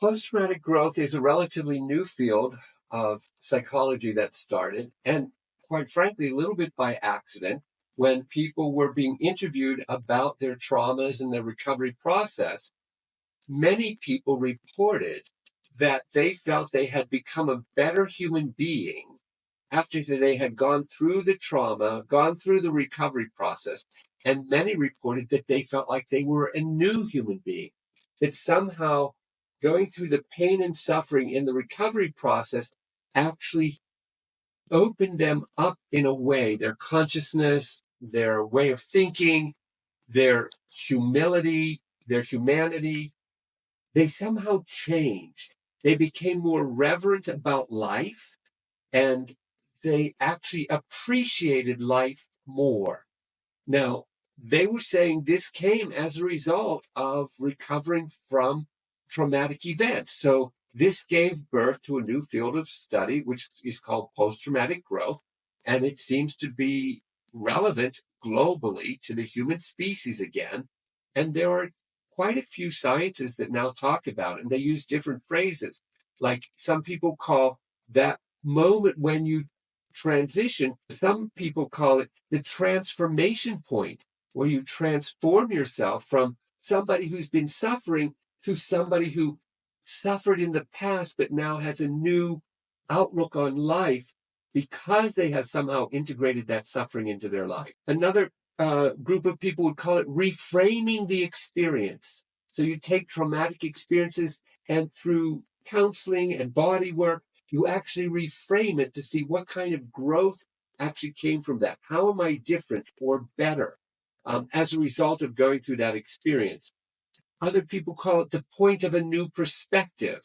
Post-traumatic growth is a relatively new field of psychology that started, and quite frankly, a little bit by accident, when people were being interviewed about their traumas and their recovery process. Many people reported that they felt they had become a better human being after they had gone through the trauma, gone through the recovery process, and many reported that they felt like they were a new human being, that somehow going through the pain and suffering in the recovery process actually opened them up in a way, their consciousness, their way of thinking, their humility, their humanity, they somehow changed. They became more reverent about life, and they actually appreciated life more. Now, they were saying this came as a result of recovering from traumatic events. So this gave birth to a new field of study, which is called post-traumatic growth. And it seems to be relevant globally to the human species again. And there are quite a few sciences that now talk about it, and they use different phrases. Like some people call that moment when you transition, some people call it the transformation point, where you transform yourself from somebody who's been suffering to somebody who suffered in the past but now has a new outlook on life because they have somehow integrated that suffering into their life. Another group of people would call it reframing the experience. So you take traumatic experiences, and through counseling and body work, you actually reframe it to see what kind of growth actually came from that. How am I different or better as a result of going through that experience? Other people call it the point of a new perspective.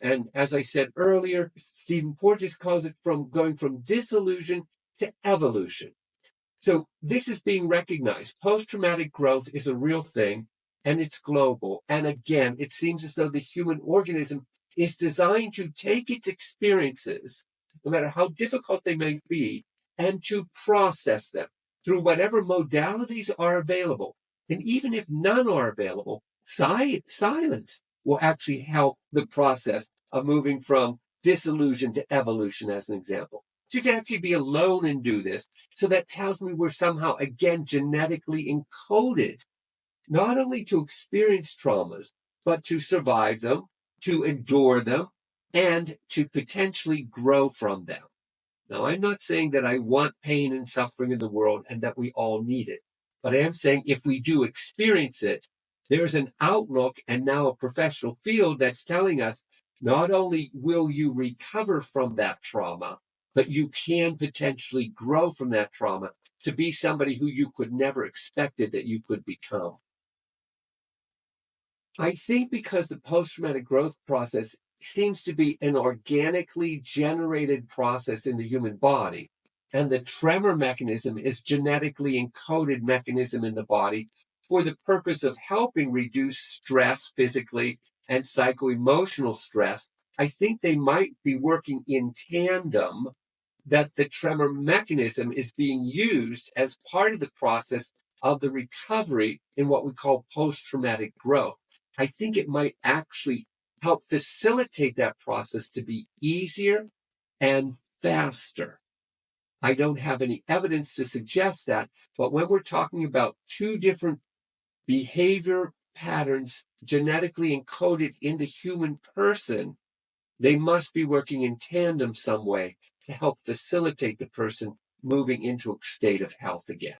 And as I said earlier, Stephen Porges calls it from going from disillusion to evolution. So this is being recognized. Post-traumatic growth is a real thing, and it's global. And again, it seems as though the human organism is designed to take its experiences, no matter how difficult they may be, and to process them through whatever modalities are available. And even if none are available, silence will actually help the process of moving from disillusion to evolution, as an example. So you can actually be alone and do this. So that tells me we're somehow, again, genetically encoded, not only to experience traumas, but to survive them, to endure them, and to potentially grow from them. Now, I'm not saying that I want pain and suffering in the world and that we all need it, but I am saying if we do experience it, there's an outlook and now a professional field that's telling us not only will you recover from that trauma, but you can potentially grow from that trauma to be somebody who you could never expected that you could become. I think because the post-traumatic growth process seems to be an organically generated process in the human body, and the tremor mechanism is genetically encoded mechanism in the body for the purpose of helping reduce stress physically and psycho-emotional stress. I think they might be working in tandem, that the tremor mechanism is being used as part of the process of the recovery in what we call post-traumatic growth. I think it might actually help facilitate that process to be easier and faster. I don't have any evidence to suggest that, but when we're talking about two different behavior patterns genetically encoded in the human person, they must be working in tandem some way to help facilitate the person moving into a state of health again.